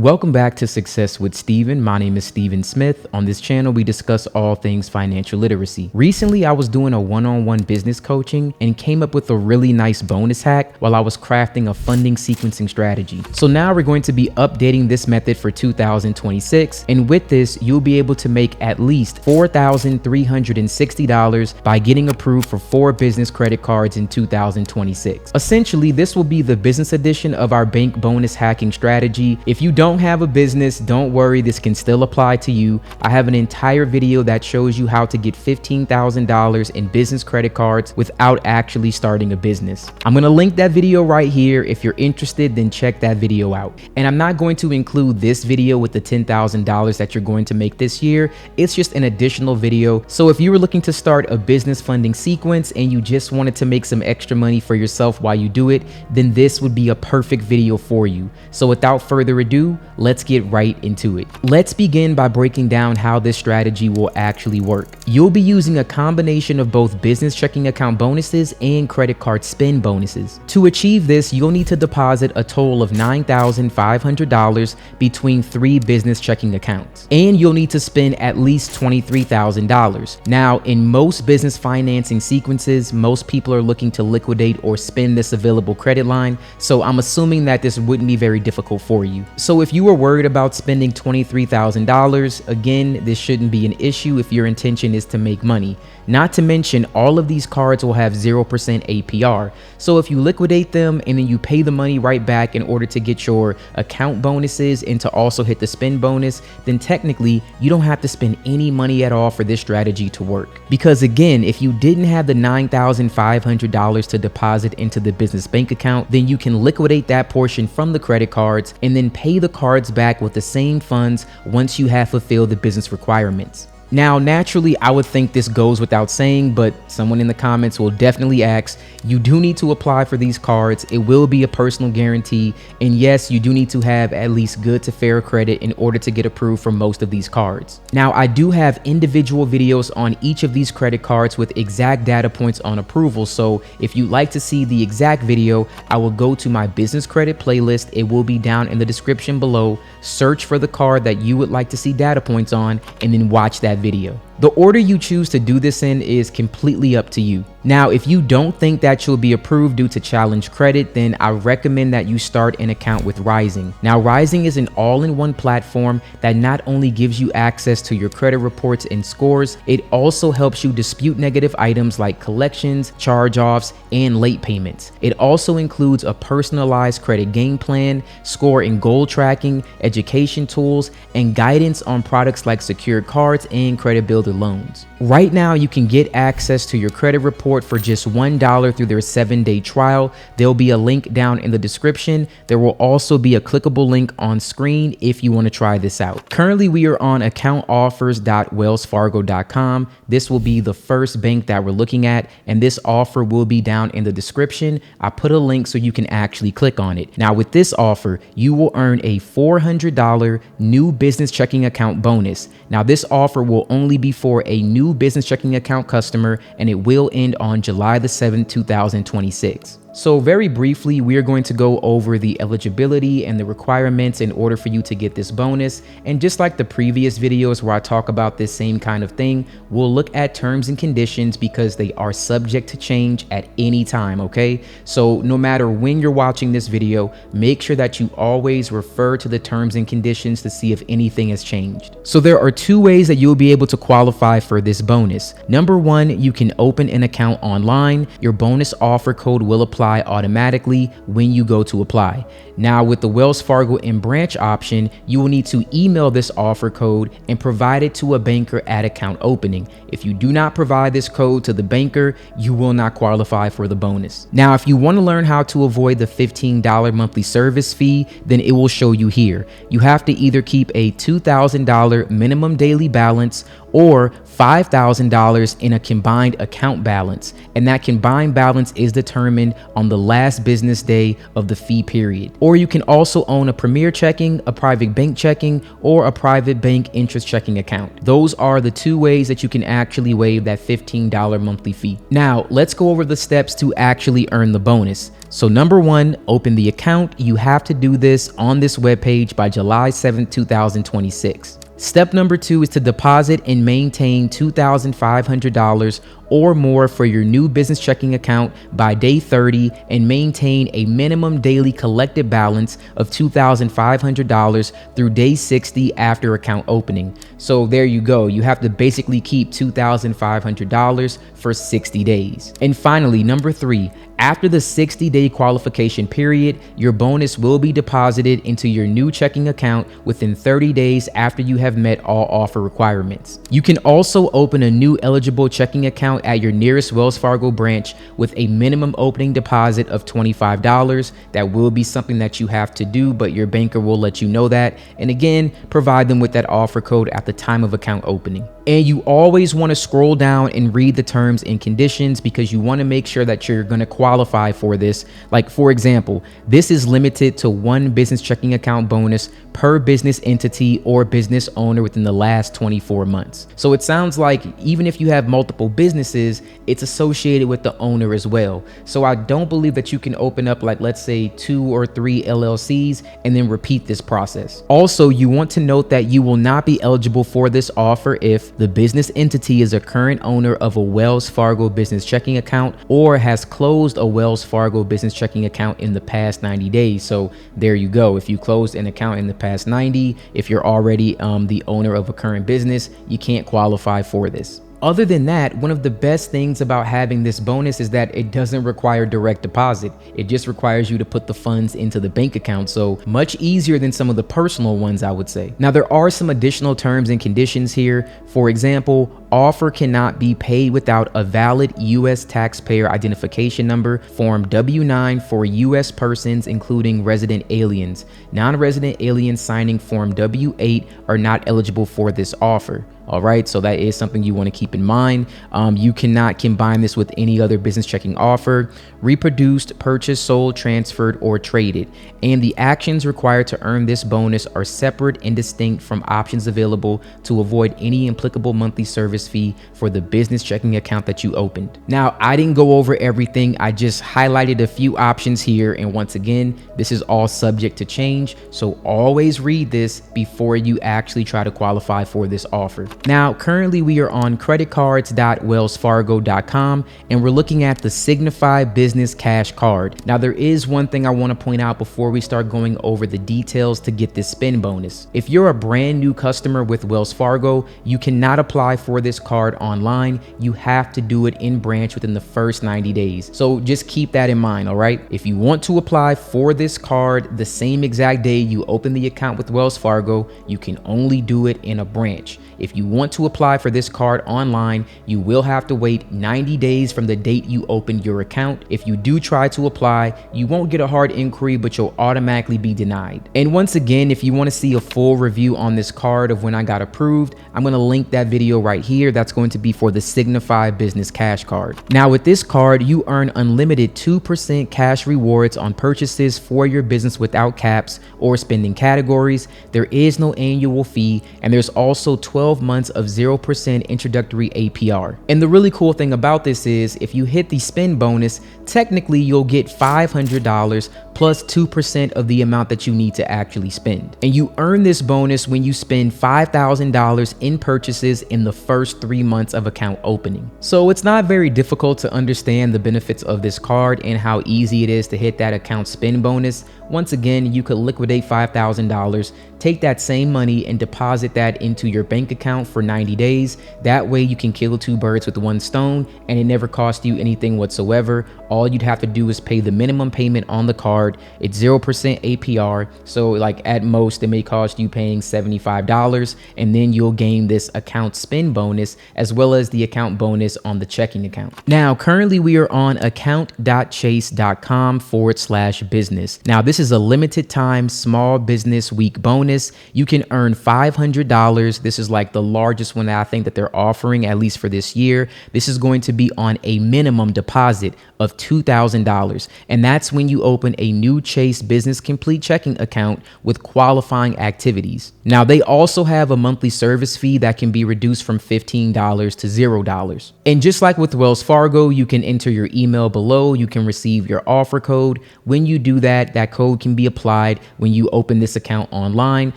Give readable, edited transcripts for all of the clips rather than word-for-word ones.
Welcome back to Success with Steven. My name is Steven Smith. On this channel, we discuss all things financial literacy. Recently, I was doing a one-on-one business coaching and came up with a really nice bonus hack while I was crafting a funding sequencing strategy. So now we're going to be updating this method for 2026. And with this, you'll be able to make at least $4,360 by getting approved for 4 business credit cards in 2026. Essentially, this will be the business edition of our bank bonus hacking strategy. If you don't have a business, don't worry, this can still apply to you. I have an entire video that shows you how to get $15,000 in business credit cards without actually starting a business. I'm going to link that video right here. If you're interested, then check that video out. And I'm not going to include this video with the $10,000 that you're going to make this year. It's just an additional video. So if you were looking to start a business funding sequence and you just wanted to make some extra money for yourself while you do it, then this would be a perfect video for you. So without further ado, let's get right into it. Let's begin by breaking down how this strategy will actually work. You'll be using a combination of both business checking account bonuses and credit card spend bonuses. To achieve this, you'll need to deposit a total of $9,500 between 3 business checking accounts, and you'll need to spend at least $23,000. Now, in most business financing sequences, most people are looking to liquidate or spend this available credit line, so I'm assuming that this wouldn't be very difficult for you. So if you were worried about spending $23,000, again, this shouldn't be an issue if your intention is to make money. Not to mention, all of these cards will have 0% APR. So if you liquidate them and then you pay the money right back in order to get your account bonuses and to also hit the spend bonus, then technically you don't have to spend any money at all for this strategy to work. Because again, if you didn't have the $9,500 to deposit into the business bank account, then you can liquidate that portion from the credit cards and then pay the cards back with the same funds once you have fulfilled the business requirements. Now, naturally, I would think this goes without saying, but someone in the comments will definitely ask, you do need to apply for these cards. It will be a personal guarantee. And yes, you do need to have at least good to fair credit in order to get approved for most of these cards. Now, I do have individual videos on each of these credit cards with exact data points on approval. So if you'd like to see the exact video, I will go to my business credit playlist. It will be down in the description below. Search for the card that you would like to see data points on and then watch that video. The order you choose to do this in is completely up to you. Now, if you don't think that you'll be approved due to challenge credit, then I recommend that you start an account with Rising. Now, Rising is an all-in-one platform that not only gives you access to your credit reports and scores, it also helps you dispute negative items like collections, charge-offs, and late payments. It also includes a personalized credit game plan, score and goal tracking, education tools, and guidance on products like secured cards and credit builder loans. Right now, you can get access to your credit report for just $1 through their 7-day trial. There'll be a link down in the description. There will also be a clickable link on screen if you want to try this out. Currently, we are on accountoffers.wellsfargo.com. This will be the first bank that we're looking at, and this offer will be down in the description. I put a link so you can actually click on it. Now, with this offer, you will earn a $400 new business checking account bonus. Now, this offer will only be for a new business checking account customer, and it will end on July the 7th, 2026. So very briefly, we are going to go over the eligibility and the requirements in order for you to get this bonus. And just like the previous videos where I talk about this same kind of thing, we'll look at terms and conditions because they are subject to change at any time, okay? So no matter when you're watching this video, make sure that you always refer to the terms and conditions to see if anything has changed. So there are 2 ways that you'll be able to qualify for this bonus. Number 1, you can open an account online. Your bonus offer code will apply automatically when you go to apply. Now, with the Wells Fargo in branch option, you will need to email this offer code and provide it to a banker at account opening. If you do not provide this code to the banker, you will not qualify for the bonus. Now, if you want to learn how to avoid the $15 monthly service fee, then it will show you here. You have to either keep a $2,000 minimum daily balance or $5,000 in a combined account balance, and that combined balance is determined on the last business day of the fee period. Or you can also own a Premier Checking, a private bank checking, or a private bank interest checking account. Those are the two ways that you can actually waive that $15 monthly fee. Now, let's go over the steps to actually earn the bonus. So number one, open the account. You have to do this on this webpage by July 7th, 2026. Step number two is to deposit and maintain $2,500 or more for your new business checking account by day 30 and maintain a minimum daily collected balance of $2,500 through day 60 after account opening. So there you go. You have to basically keep $2,500 for 60 days. And finally, number three, after the 60-day qualification period, your bonus will be deposited into your new checking account within 30 days after you have met all offer requirements. You can also open a new eligible checking account at your nearest Wells Fargo branch with a minimum opening deposit of $25. That will be something that you have to do, but your banker will let you know that. And again, provide them with that offer code at the time of account opening. And you always want to scroll down and read the terms and conditions because you want to make sure that you're going to qualify for this. Like, for example, this is limited to one business checking account bonus per business entity or business owner within the last 24 months. So it sounds like even if you have multiple businesses, it's associated with the owner as well. So I don't believe that you can open up, like, let's say 2 or 3 LLCs and then repeat this process. Also, you want to note that you will not be eligible for this offer if the business entity is a current owner of a Wells Fargo business checking account or has closed a Wells Fargo business checking account in the past 90 days. So there you go. If you closed an account in the past 90, if you're already the owner of a current business, you can't qualify for this. Other than that, one of the best things about having this bonus is that it doesn't require direct deposit. It just requires you to put the funds into the bank account. So much easier than some of the personal ones, I would say. Now, there are some additional terms and conditions here. For example, offer cannot be paid without a valid U.S. taxpayer identification number, Form W-9 for U.S. persons, including resident aliens. Non-resident aliens signing Form W-8 are not eligible for this offer. All right, so that is something you want to keep in mind. You cannot combine this with any other business checking offer, reproduced, purchased, sold, transferred, or traded. And the actions required to earn this bonus are separate and distinct from options available to avoid any applicable monthly service fee for the business checking account that you opened. Now, I didn't go over everything. I just highlighted a few options here. And once again, this is all subject to change. So always read this before you actually try to qualify for this offer. Now, currently we are on creditcards.wellsfargo.com and we're looking at the Signify Business Cash Card. Now, there is one thing I want to point out before we start going over the details to get this spin bonus. If you're a brand new customer with Wells Fargo, you cannot apply for this card online. You have to do it in branch within the first 90 days. So just keep that in mind, all right? If you want to apply for this card the same exact day you open the account with Wells Fargo, you can only do it in a branch. If you want to apply for this card online, you will have to wait 90 days from the date you opened your account. If you do try to apply, you won't get a hard inquiry, but you'll automatically be denied. And once again, if you want to see a full review on this card of when I got approved, I'm going to link that video right here. That's going to be for the Signify Business Cash Card. Now, with this card, you earn unlimited 2% cash rewards on purchases for your business without caps or spending categories. There is no annual fee, and there's also 12 months of 0% introductory APR. And the really cool thing about this is if you hit the spin bonus, technically you'll get $500 plus 2% of the amount that you need to actually spend. And you earn this bonus when you spend $5,000 in purchases in the first 3 months of account opening. So it's not very difficult to understand the benefits of this card and how easy it is to hit that account spin bonus. Once again, you could liquidate $5,000, take that same money and deposit that into your bank account for 90 days. That way you can kill 2 birds with 1 stone and it never costs you anything whatsoever. All you'd have to do is pay the minimum payment on the card. It's 0% APR. So like at most it may cost you paying $75 and then you'll gain this account spin bonus as well as the account bonus on the checking account. Now, currently we are on account.chase.com/business. Now, this is is a limited time small business week bonus. You can earn $500. This is like the largest one that I think that they're offering, at least for this year. This is going to be on a minimum deposit of $2,000. And that's when you open a new Chase Business Complete checking account with qualifying activities. Now, they also have a monthly service fee that can be reduced from $15 to $0. And just like with Wells Fargo, you can enter your email below. You can receive your offer code. When you do that, that code can be applied when you open this account online,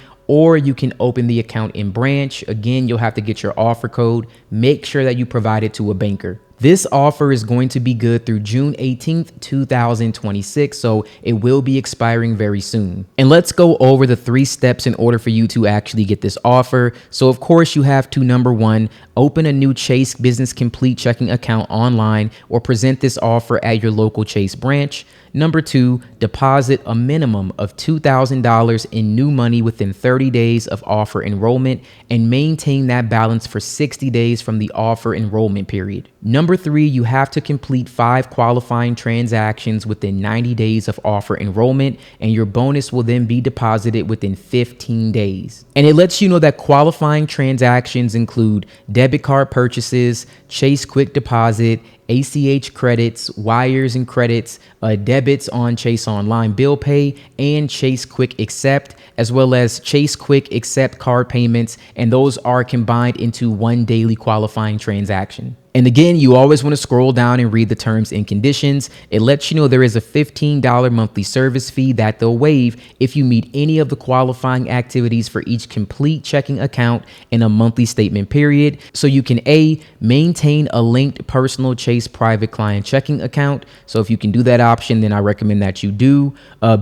or you can open the account in branch. Again, you'll have to get your offer code. Make sure that you provide it to a banker. This offer is going to be good through June 18th, 2026, so it will be expiring very soon. And let's go over the 3 steps in order for you to actually get this offer. So of course you have to, number 1, open a new Chase Business Complete checking account online or present this offer at your local Chase branch. Number 2, deposit a minimum of $2,000 in new money within 30 days of offer enrollment and maintain that balance for 60 days from the offer enrollment period. Number 3, you have to complete 5 qualifying transactions within 90 days of offer enrollment, and your bonus will then be deposited within 15 days. And it lets you know that qualifying transactions include debit card purchases, Chase Quick Deposit, ACH credits, wires and credits, debits on Chase Online Bill Pay, and Chase Quick Accept, as well as Chase Quick Accept card payments, and those are combined into one daily qualifying transaction. And again, you always want to scroll down and read the terms and conditions. It lets you know there is a $15 monthly service fee that they'll waive if you meet any of the qualifying activities for each complete checking account in a monthly statement period. So you can A, maintain a linked personal Chase private client checking account. So if you can do that option, then I recommend that you do.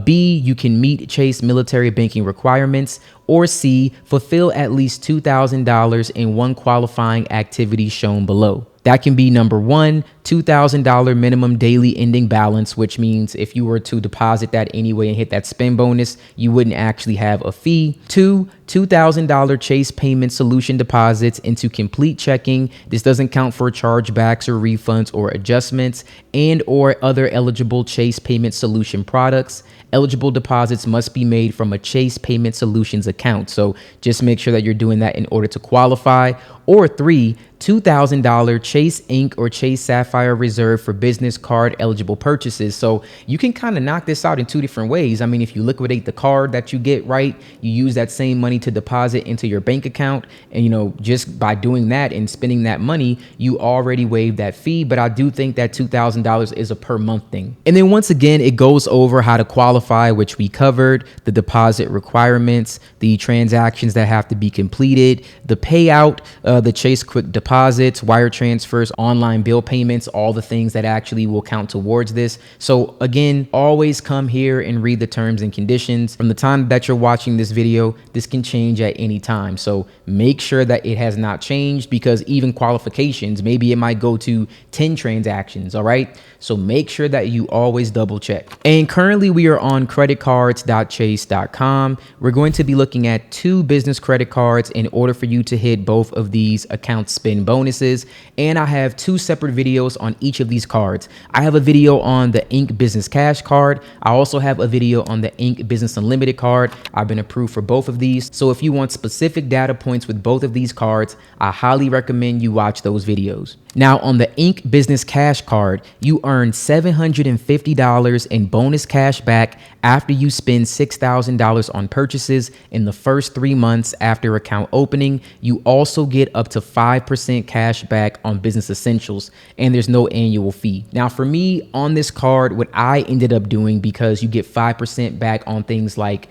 B, you can meet Chase military banking requirements. Or C, fulfill at least $2,000 in one qualifying activity shown below. That can be number 1, $2,000 minimum daily ending balance, which means if you were to deposit that anyway and hit that spend bonus, you wouldn't actually have a fee. 2, $2,000 Chase payment solution deposits into complete checking. This doesn't count for chargebacks or refunds or adjustments and or other eligible Chase payment solution products. Eligible deposits must be made from a Chase Payment Solutions account. So just make sure that you're doing that in order to qualify. Or 3, $2,000 Chase Ink or Chase Sapphire Reserve for business card eligible purchases. So you can kind of knock this out in 2 different ways. I mean, if you liquidate the card that you get, right, you use that same money to deposit into your bank account. And, you know, just by doing that and spending that money, you already waived that fee. But I do think that $2,000 is a per month thing. And then once again, it goes over how to qualify, which we covered, the deposit requirements, the transactions that have to be completed, the payout, the Chase Quick deposits, wire transfers, online bill payments, all the things that actually will count towards this. So again, always come here and read the terms and conditions. From the time that you're watching this video, this can change at any time. So make sure that it has not changed, because even qualifications, maybe it might go to 10 transactions. All right. So make sure that you always double check. And currently we are on creditcards.chase.com. We're going to be looking at 2 business credit cards in order for you to hit both of these account spend bonuses. And I have 2 separate videos on each of these cards. I have a video on the Ink Business Cash card. I also have a video on the Ink Business Unlimited card. I've been approved for both of these. So if you want specific data points with both of these cards, I highly recommend you watch those videos. Now on the Ink Business Cash card, you earn $750 in bonus cash back after you spend $6,000 on purchases in the first 3 months after account opening. You also get up to 5% cash back on business essentials, and there's no annual fee. Now for me on this card, what I ended up doing, because you get 5% back on things like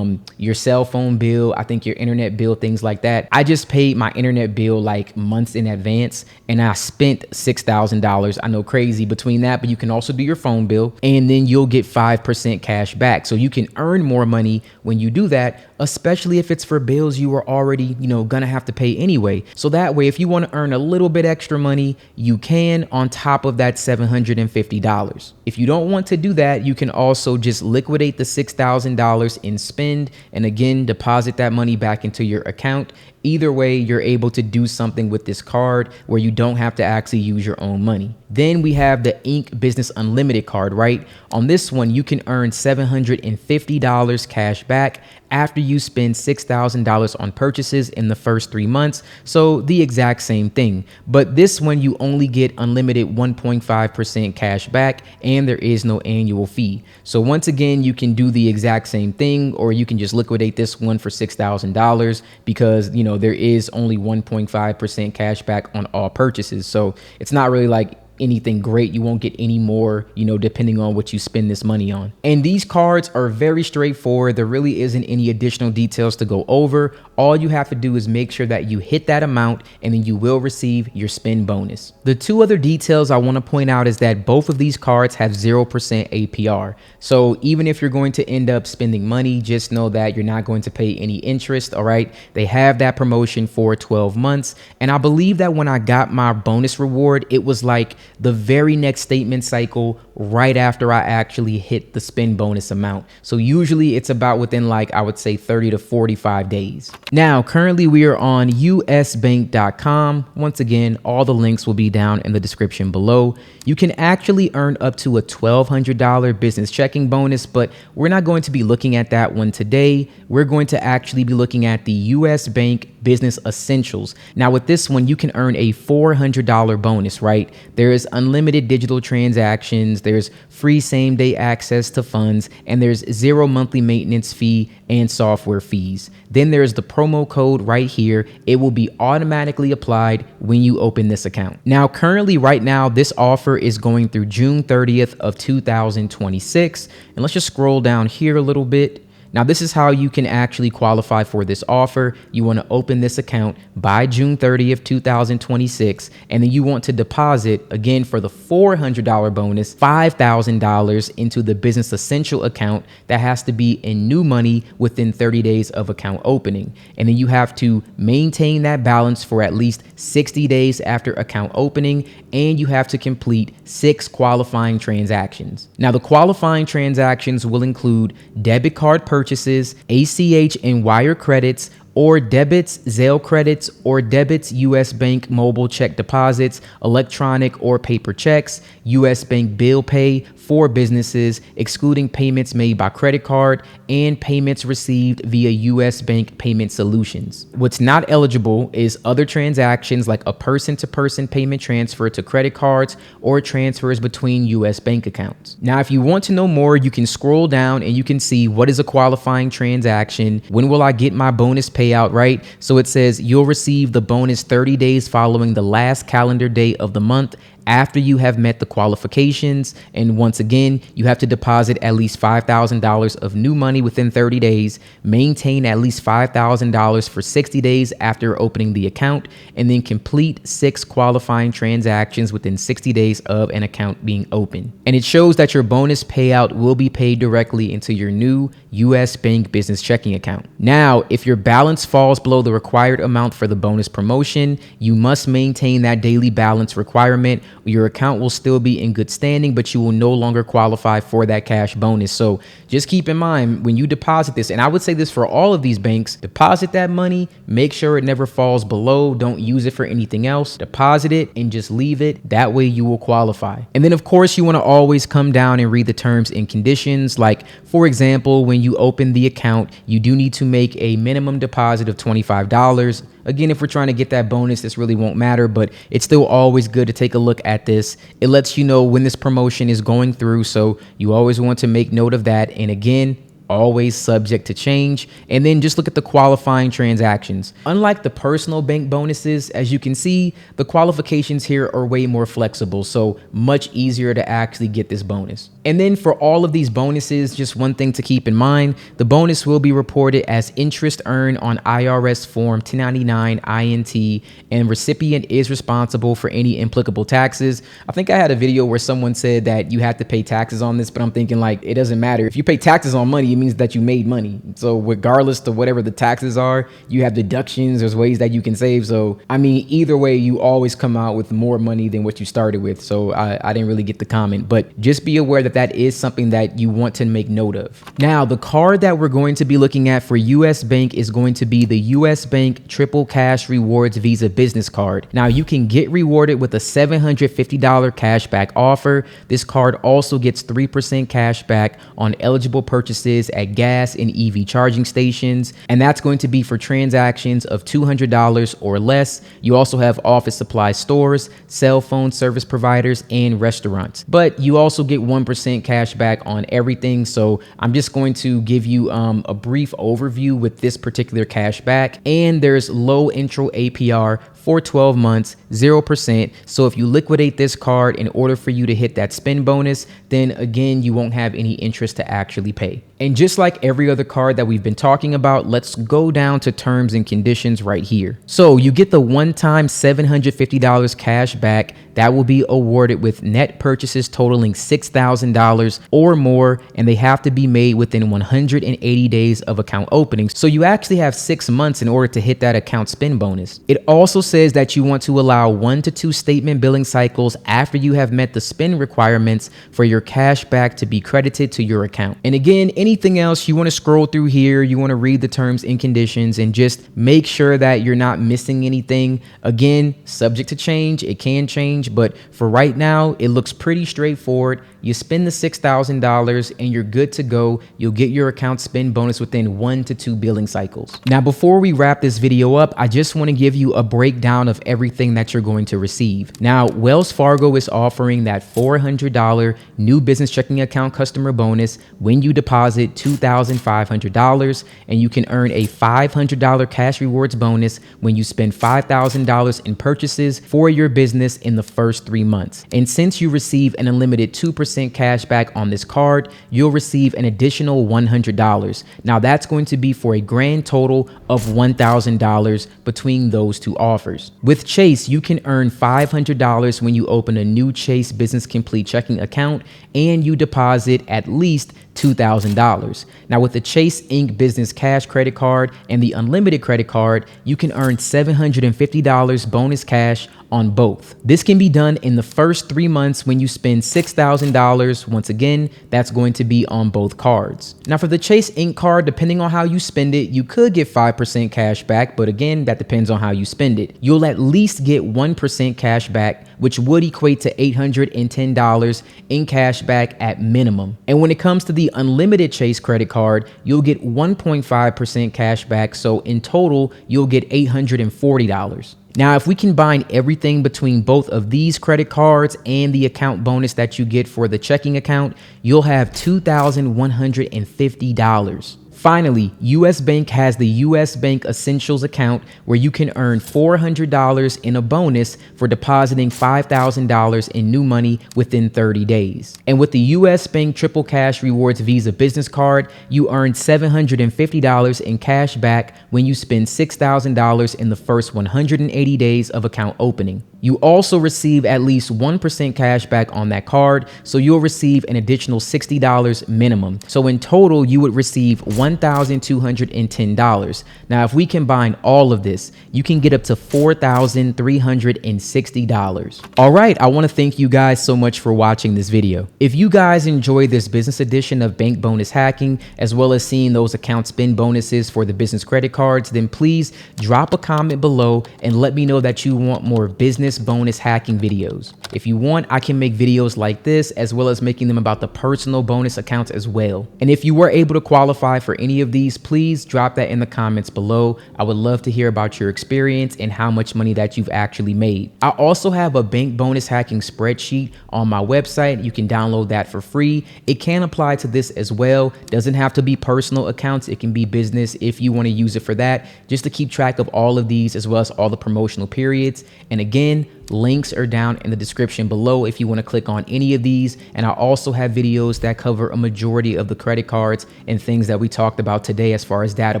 your cell phone bill, I think your internet bill, things like that. I just paid my internet bill like months in advance, and I spent $6,000. I know, crazy between that, but you can also do your phone bill, and then you'll get 5% cash back. So you can earn more money when you do that, especially if it's for bills you were already, gonna have to pay anyway. So that way, if you want to earn a little bit extra money, you can on top of that $750. If you don't want to do that, you can also just liquidate the $6,000 in spend and again, deposit that money back into your account. Either way, you're able to do something with this card where you don't have to actually use your own money. Then we have the Inc. Business Unlimited card, right? On this one, you can earn $750 cash back after you spend $6,000 on purchases in the first 3 months. So the exact same thing. But this one, you only get unlimited 1.5% cash back and there is no annual fee. So once again, you can do the exact same thing, or you can just liquidate this one for $6,000 because, there is only 1.5% cash back on all purchases. So it's not really like anything great. You won't get any more, depending on what you spend this money on. And these cards are very straightforward. There really isn't any additional details to go over. All you have to do is make sure that you hit that amount and then you will receive your spend bonus. The two other details I want to point out is that both of these cards have 0% APR. So even if you're going to end up spending money, just know that you're not going to pay any interest. All right. They have that promotion for 12 months. And I believe that when I got my bonus reward, it was like the very next statement cycle right after I actually hit the spend bonus amount. So usually it's about within I would say 30 to 45 days. Now, currently we are on usbank.com. Once again, all the links will be down in the description below. You can actually earn up to a $1,200 business checking bonus, but we're not going to be looking at that one today. We're going to actually be looking at the US Bank Business Essentials. Now with this one, you can earn a $400 bonus, right? There is unlimited digital transactions, there's free same day access to funds, and there's 0 monthly maintenance fee and software fees. Then there's the promo code right here. It will be automatically applied when you open this account. Now, currently right now, this offer is going through June 30th of 2026. And let's just scroll down here a little bit. Now, this is how you can actually qualify for this offer. You want to open this account by June 30th, 2026, and then you want to deposit, again, for the $400 bonus, $5,000 into the Business Essential account that has to be in new money within 30 days of account opening. And then you have to maintain that balance for at least 60 days after account opening, and you have to complete 6 qualifying transactions. Now, the qualifying transactions will include debit card purchases, ACH and wire credits, or debits, Zelle credits, or debits, US Bank mobile check deposits, electronic or paper checks, US Bank bill pay for businesses, excluding payments made by credit card, and payments received via US Bank payment solutions. What's not eligible is other transactions like a person-to-person payment transfer to credit cards or transfers between US Bank accounts. Now, if you want to know more, you can scroll down and you can see what is a qualifying transaction. When will I get my bonus payout, right? So it says you'll receive the bonus 30 days following the last calendar day of the month after you have met the qualifications. And once again, you have to deposit at least $5,000 of new money within 30 days, maintain at least $5,000 for 60 days after opening the account, and then complete 6 qualifying transactions within 60 days of an account being open. And it shows that your bonus payout will be paid directly into your new US Bank business checking account. Now, if your balance falls below the required amount for the bonus promotion, you must maintain that daily balance requirement. Your account will still be in good standing, but you will no longer qualify for that cash bonus. So just keep in mind when you deposit this, and I would say this for all of these banks, deposit that money, make sure it never falls below. Don't use it for anything else. Deposit it and just leave it. That way you will qualify. And then of course you want to always come down and read the terms and conditions. Like for example, when you open the account, you do need to make a minimum deposit of $25. Again, if we're trying to get that bonus, this really won't matter, but it's still always good to take a look at this. It lets you know when this promotion is going through, so you always want to make note of that. And again, always subject to change. And then just look at the qualifying transactions. Unlike the personal bank bonuses, as you can see, the qualifications here are way more flexible, so much easier to actually get this bonus. And then for all of these bonuses, just one thing to keep in mind, the bonus will be reported as interest earned on IRS Form 1099 INT, and recipient is responsible for any applicable taxes. I think I had a video where someone said that you have to pay taxes on this, but I'm thinking like, it doesn't matter. If you pay taxes on money, means that you made money. So regardless to whatever the taxes are, you have deductions, there's ways that you can save. So I mean, either way, you always come out with more money than what you started with. So I didn't really get the comment, but just be aware that that is something that you want to make note of. Now, the card that we're going to be looking at for US Bank is going to be the US Bank Triple Cash Rewards Visa Business Card. Now, you can get rewarded with a $750 cashback offer. This card also gets 3% cash back on eligible purchases at gas and EV charging stations, and that's going to be for transactions of $200 or less. You also have office supply stores, cell phone service providers, and restaurants. But you also get 1% cash back on everything. So I'm just going to give you a brief overview with this particular cash back. And there's low intro APR for 12 months, 0%. So if you liquidate this card in order for you to hit that spend bonus, then again, you won't have any interest to actually pay. And just like every other card that we've been talking about, let's go down to terms and conditions right here. So you get the one-time $750 cash back that will be awarded with net purchases totaling $6,000 or more, and they have to be made within 180 days of account opening. So you actually have 6 months in order to hit that account spend bonus. It also says that you want to allow 1 to 2 statement billing cycles after you have met the spend requirements for your cash back to be credited to your account. And again, anything else, you want to scroll through here, you want to read the terms and conditions and just make sure that you're not missing anything. Again, subject to change, it can change, but for right now, it looks pretty straightforward. You spend the $6,000 and you're good to go. You'll get your account spend bonus within 1 to 2 billing cycles. Now, before we wrap this video up, I just want to give you a breakdown of everything that you're going to receive. Now, Wells Fargo is offering that $400 new business checking account customer bonus when you deposit $2,500, and you can earn a $500 cash rewards bonus when you spend $5,000 in purchases for your business in the first 3 months. And since you receive an unlimited 2% cash back on this card, you'll receive an additional $100. Now that's going to be for a grand total of $1,000 between those two offers. With Chase, you can earn $500 when you open a new Chase Business Complete checking account and you deposit at least $2,000. Now with the Chase Inc. Business Cash Credit Card and the Unlimited Credit Card, you can earn $750 bonus cash on both. This can be done in the first 3 months when you spend $6,000. Once again, that's going to be on both cards. Now for the Chase Inc. card, depending on how you spend it, you could get 5% cash back, but again, that depends on how you spend it. You'll at least get 1% cash back, which would equate to $810 in cash back at minimum. And when it comes to the Unlimited Chase credit card, you'll get 1.5% cash back. So in total, you'll get $840. Now, if we combine everything between both of these credit cards and the account bonus that you get for the checking account, you'll have $2,150. Finally, US Bank has the US Bank Essentials account where you can earn $400 in a bonus for depositing $5,000 in new money within 30 days. And with the US Bank Triple Cash Rewards Visa Business Card, you earn $750 in cash back when you spend $6,000 in the first 180 days of account opening. You also receive at least 1% cash back on that card, so you'll receive an additional $60 minimum. So in total, you would receive $1,210. Now, if we combine all of this, you can get up to $4,360. All right, I want to thank you guys so much for watching this video. If you guys enjoyed this business edition of Bank Bonus Hacking, as well as seeing those account spend bonuses for the business credit cards, then please drop a comment below and let me know that you want more business bonus hacking videos. If you want, I can make videos like this, as well as making them about the personal bonus accounts as well. And if you were able to qualify for any of these, please drop that in the comments below. I would love to hear about your experience and how much money that you've actually made. I also have a bank bonus hacking spreadsheet on my website. You can download that for free. It can apply to this as well. Doesn't have to be personal accounts. It can be business if you want to use it for that, just to keep track of all of these as well as all the promotional periods. And again, Links are down in the description below if you want to click on any of these. And I also have videos that cover a majority of the credit cards and things that we talked about today as far as data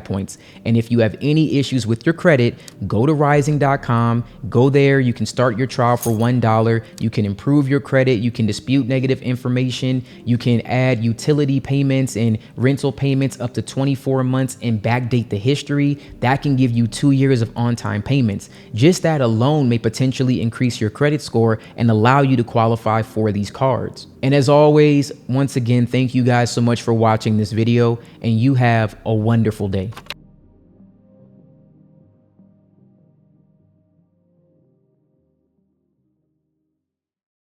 points. And if you have any issues with your credit, go to rising.com. Go there. You can start your trial for $1. You can improve your credit. You can dispute negative information. You can add utility payments and rental payments up to 24 months and backdate the history. That can give you 2 years of on-time payments. Just that alone may potentially increase your credit score and allow you to qualify for these cards. And as always, once again, thank you guys so much for watching this video, and you have a wonderful day.